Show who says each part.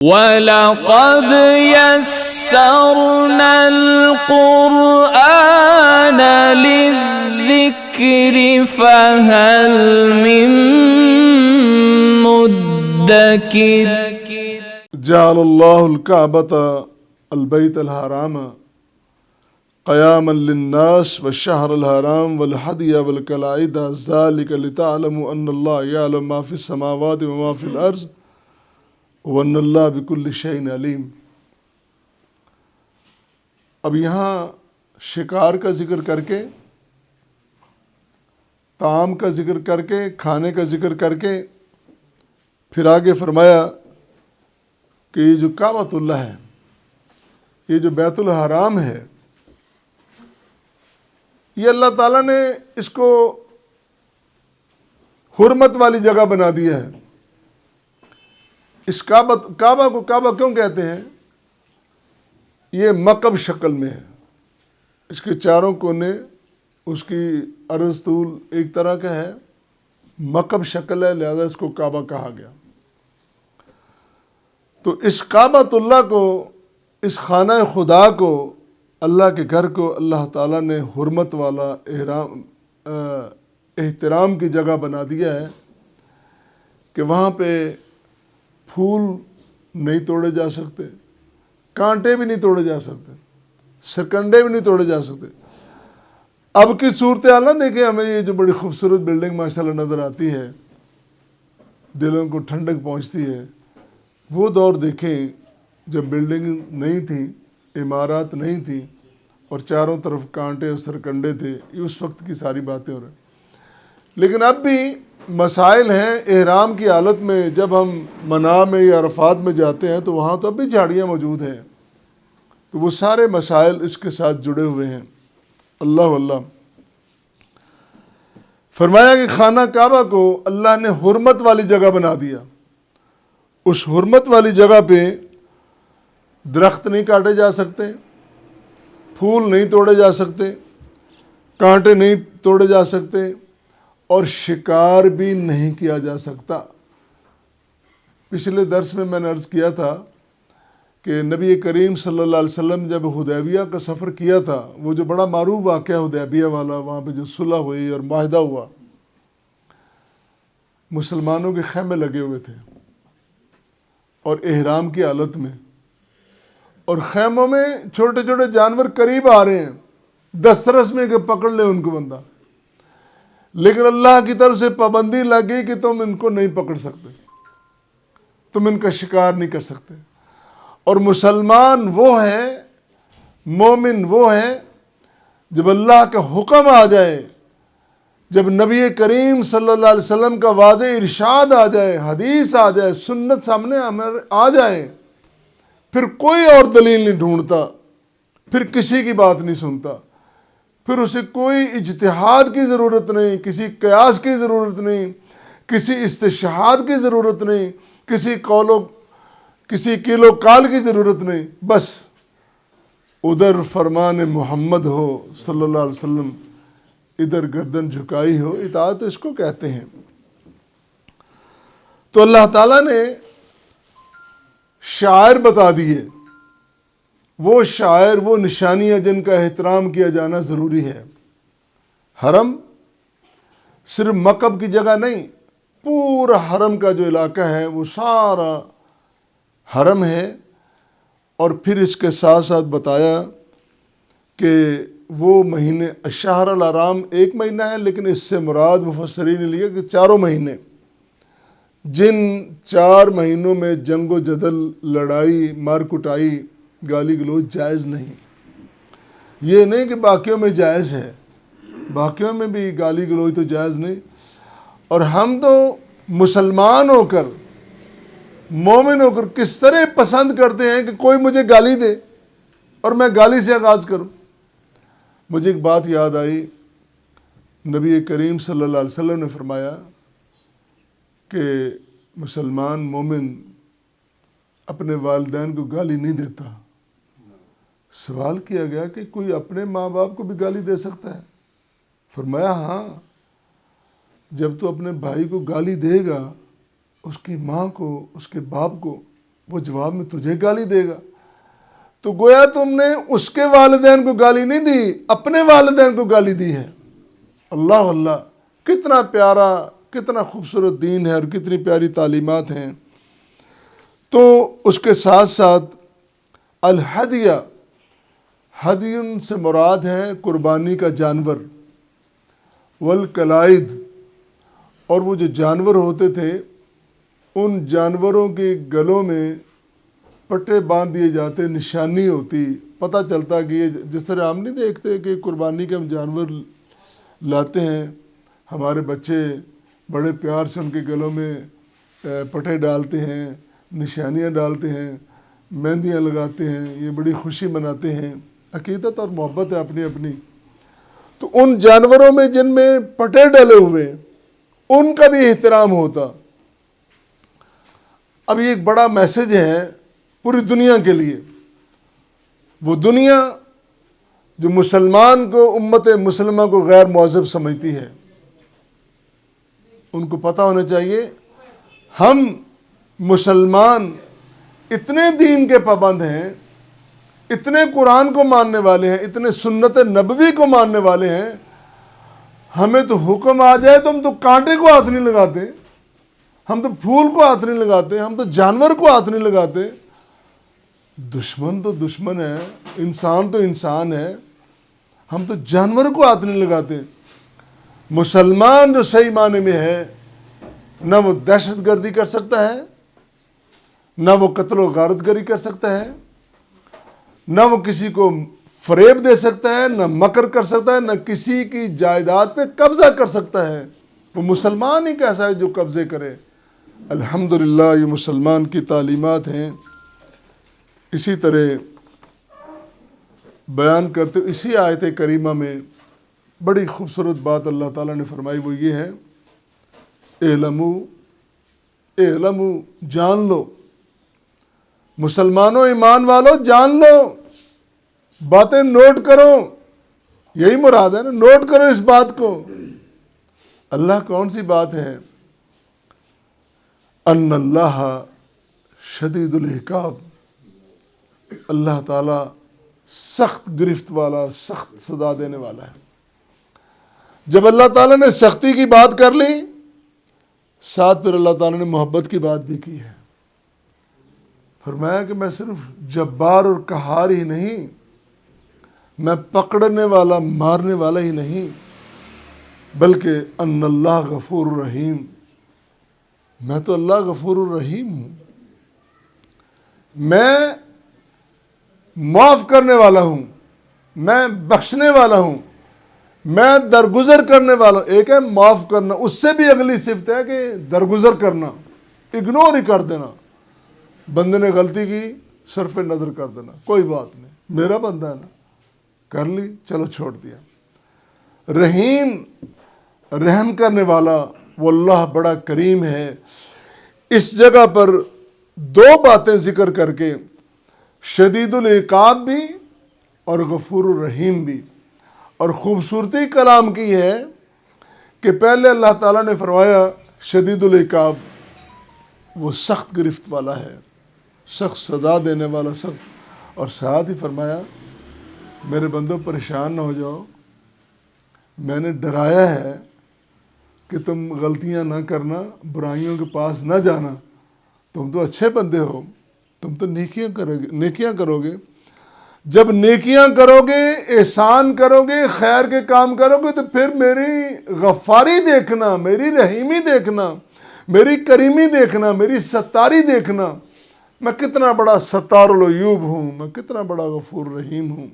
Speaker 1: وَلَقَدْ يَسَّرْنَا الْقُرْآنَ لِلذِّكْرِ فَهَلْ مِن مُّدَّكِرٍ
Speaker 2: جعل الله الكعبة البيت الحرام قياما للناس والشهر الحرام والهدي والقلائد ذلك لتعلموا أن الله يعلم ما في السماوات وما في الأرض وَأَنَّ اللَّهَ بِكُلِّ شَيْءٍ عَلِيمٌ۔ اب یہاں شکار کا ذکر کر کے، طعام کا ذکر کر کے، کھانے کا ذکر کر کے پھر آگے فرمایا کہ یہ جو کعبۃ اللہ ہے، یہ جو بیت الحرام ہے، یہ اللہ تعالیٰ نے اس کو حرمت والی جگہ بنا دیا ہے۔ اس کعبہ کو کعبہ کیوں کہتے ہیں؟ یہ مکعب شکل میں ہے، اس کے چاروں کونے، اس کی عرض طول ایک طرح کا ہے، مکعب شکل ہے، لہذا اس کو کعبہ کہا گیا۔ تو اس کعبۃ اللہ کو، اس خانہ خدا کو، اللہ کے گھر کو اللہ تعالیٰ نے حرمت والا احترام کی جگہ بنا دیا ہے کہ وہاں پہ پھول نہیں توڑے جا سکتے، کانٹے بھی نہیں توڑے جا سکتے، سرکنڈے بھی نہیں توڑے جا سکتے۔ اب کی صورتحال نہ دیکھیں، ہمیں یہ جو بڑی خوبصورت بلڈنگ ماشاءاللہ نظر آتی ہے، دلوں کو ٹھنڈک پہنچتی ہے، وہ دور دیکھیں جب بلڈنگ نہیں تھی، عمارات نہیں تھی اور چاروں طرف کانٹے اور سرکنڈے تھے۔ یہ اس وقت کی ساری باتیں ہو رہی ہیں، لیکن اب بھی مسائل ہیں۔ احرام کی حالت میں جب ہم منا میں یا عرفات میں جاتے ہیں تو وہاں تو اب بھی جھاڑیاں موجود ہیں، تو وہ سارے مسائل اس کے ساتھ جڑے ہوئے ہیں۔ اللہ واللہ فرمایا کہ خانہ کعبہ کو اللہ نے حرمت والی جگہ بنا دیا۔ اس حرمت والی جگہ پہ درخت نہیں کاٹے جا سکتے، پھول نہیں توڑے جا سکتے، کانٹے نہیں توڑے جا سکتے اور شکار بھی نہیں کیا جا سکتا۔ پچھلے درس میں نے عرض کیا تھا کہ نبی کریم صلی اللہ علیہ وسلم جب حدیبیہ کا سفر کیا تھا، وہ جو بڑا معروف واقعہ حدیبیہ والا، وہاں پہ جو صلح ہوئی اور معاہدہ ہوا، مسلمانوں کے خیمے لگے ہوئے تھے اور احرام کی حالت میں، اور خیموں میں چھوٹے چھوٹے جانور قریب آ رہے ہیں، دسترس میں کہ پکڑ لے ان کو بندہ، لیکن اللہ کی طرف سے پابندی لگ گئی کہ تم ان کو نہیں پکڑ سکتے، تم ان کا شکار نہیں کر سکتے۔ اور مسلمان وہ ہے، مومن وہ ہے، جب اللہ کا حکم آ جائے، جب نبی کریم صلی اللہ علیہ وسلم کا واضح ارشاد آ جائے، حدیث آ جائے، سنت سامنے آ جائے، پھر کوئی اور دلیل نہیں ڈھونڈتا، پھر کسی کی بات نہیں سنتا، پھر اسے کوئی اجتہاد کی ضرورت نہیں، کسی قیاس کی ضرورت نہیں، کسی استشہاد کی ضرورت نہیں، کسی قیل و قال کی ضرورت نہیں، بس ادھر فرمان محمد ہو صلی اللہ علیہ وسلم، ادھر گردن جھکائی ہو، اطاعت اس کو کہتے ہیں۔ تو اللہ تعالیٰ نے شعائر بتا دیے، وہ شعائر، وہ نشانیاں جن کا احترام کیا جانا ضروری ہے۔ حرم صرف مکعب کی جگہ نہیں، پورا حرم کا جو علاقہ ہے وہ سارا حرم ہے۔ اور پھر اس کے ساتھ ساتھ بتایا کہ وہ مہینے، الشہر الحرام ایک مہینہ ہے، لیکن اس سے مراد مفسرین نے لیا کہ چاروں مہینے، جن 4 مہینوں میں جنگ و جدل، لڑائی، مار کٹائی، گالی گلوچ جائز نہیں۔ یہ نہیں کہ باقیوں میں جائز ہے، باقیوں میں بھی گالی گلوچ تو جائز نہیں۔ اور ہم تو مسلمان ہو کر، مومن ہو کر کس طرح پسند کرتے ہیں کہ کوئی مجھے گالی دے اور میں گالی سے آغاز کروں۔ مجھے ایک بات یاد آئی، نبی کریم صلی اللہ علیہ وسلم نے فرمایا کہ مسلمان مومن اپنے والدین کو گالی نہیں دیتا۔ سوال کیا گیا کہ کوئی اپنے ماں باپ کو بھی گالی دے سکتا ہے؟ فرمایا ہاں، جب تو اپنے بھائی کو گالی دے گا، اس کی ماں کو، اس کے باپ کو، وہ جواب میں تجھے گالی دے گا. تو گویا تم نے اس کے والدین کو گالی نہیں دی، اپنے والدین کو گالی دی ہے. اللہ اللہ، کتنا پیارا، کتنا خوبصورت دین ہے اور کتنی پیاری تعلیمات ہیں. تو اس کے ساتھ ساتھ الہدیہ، ہدیٌ سے مراد ہے قربانی کا جانور، والقلائد، اور وہ جو جانور ہوتے تھے ان جانوروں کے گلوں میں پٹے باندھ دیے جاتے، نشانی ہوتی، پتہ چلتا کہ یہ جس طرح ہم نہیں دیکھتے کہ قربانی کے ہم جانور لاتے ہیں، ہمارے بچے بڑے پیار سے ان کے گلوں میں پٹے ڈالتے ہیں، نشانیاں ڈالتے ہیں، مہندیاں لگاتے ہیں، یہ بڑی خوشی مناتے ہیں. عقیدت اور محبت ہے اپنی اپنی. تو ان جانوروں میں جن میں پٹے ڈلے ہوئے ان کا بھی احترام ہوتا. اب یہ ایک بڑا میسج ہے پوری دنیا کے لیے. وہ دنیا جو مسلمان کو، امت مسلمہ کو غیر مہذب سمجھتی ہے، ان کو پتہ ہونا چاہیے ہم مسلمان اتنے دین کے پابند ہیں، اتنے قرآن کو ماننے والے ہیں، اتنے سنت نبوی کو ماننے والے ہیں، ہمیں تو حکم آ جائے تو ہم تو کانٹے کو ہاتھ نہیں لگاتے، ہم تو پھول کو ہاتھ نہیں لگاتے، ہم تو جانور کو ہاتھ نہیں لگاتے. دشمن تو دشمن ہے، انسان تو انسان ہے، ہم تو جانور کو ہاتھ نہیں لگاتے. مسلمان جو صحیح معنی میں ہے، نہ وہ دہشت گردی کر سکتا ہے، نہ وہ قتل و غارت گری کر سکتا ہے، نہ وہ کسی کو فریب دے سکتا ہے، نہ مکر کر سکتا ہے، نہ کسی کی جائیداد پہ قبضہ کر سکتا ہے. وہ مسلمان ہی کیسا ہے جو قبضے کرے. الحمدللہ یہ مسلمان کی تعلیمات ہیں. اسی طرح بیان کرتے اسی آیت کریمہ میں بڑی خوبصورت بات اللہ تعالیٰ نے فرمائی، وہ یہ ہے اعلموا، جان لو، مسلمانوں ایمان والو جان لو، باتیں نوٹ کرو. یہی مراد ہے نا، نوٹ کرو اس بات کو. اللہ کون سی بات ہے؟ ان اللہ شدید العقاب، اللہ تعالیٰ سخت گرفت والا، سخت سزا دینے والا ہے. جب اللہ تعالیٰ نے سختی کی بات کر لی، ساتھ پھر اللہ تعالیٰ نے محبت کی بات بھی کی ہے. فرمایا کہ میں صرف جبار اور قہار ہی نہیں، میں پکڑنے والا، مارنے والا ہی نہیں، بلکہ ان اللہ غفور الرحیم، میں تو اللہ غفور الرحیم ہوں، میں معاف کرنے والا ہوں، میں بخشنے والا ہوں، میں درگزر کرنے والا ہوں. ایک ہے معاف کرنا، اس سے بھی اگلی صفت ہے کہ درگزر کرنا، اگنور ہی کر دینا. بندے نے غلطی کی، صرف نظر کر دینا، کوئی بات نہیں، میرا بندہ ہے نا، کر لی، چلو چھوڑ دیا. رحیم، رحم کرنے والا، وہ اللہ بڑا کریم ہے. اس جگہ پر دو باتیں ذکر کر کے، شدید العقاب بھی اور غفور الرحیم بھی. اور خوبصورتی کلام کی ہے کہ پہلے اللہ تعالیٰ نے فرمایا شدید العقاب، وہ سخت گرفت والا ہے، سخت سزا دینے والا، سخت. اور ساتھ ہی فرمایا میرے بندوں پریشان نہ ہو جاؤ، میں نے ڈرایا ہے کہ تم غلطیاں نہ کرنا، برائیوں کے پاس نہ جانا، تم تو اچھے بندے ہو، تم تو نیکیاں کرو گے. جب نیکیاں کرو گے، احسان کرو گے، خیر کے کام کرو گے، تو پھر میری غفاری دیکھنا، میری رحیمی دیکھنا، میری کریمی دیکھنا، میری ستاری دیکھنا. میں کتنا بڑا ستار العیوب ہوں، میں کتنا بڑا غفور رحیم ہوں.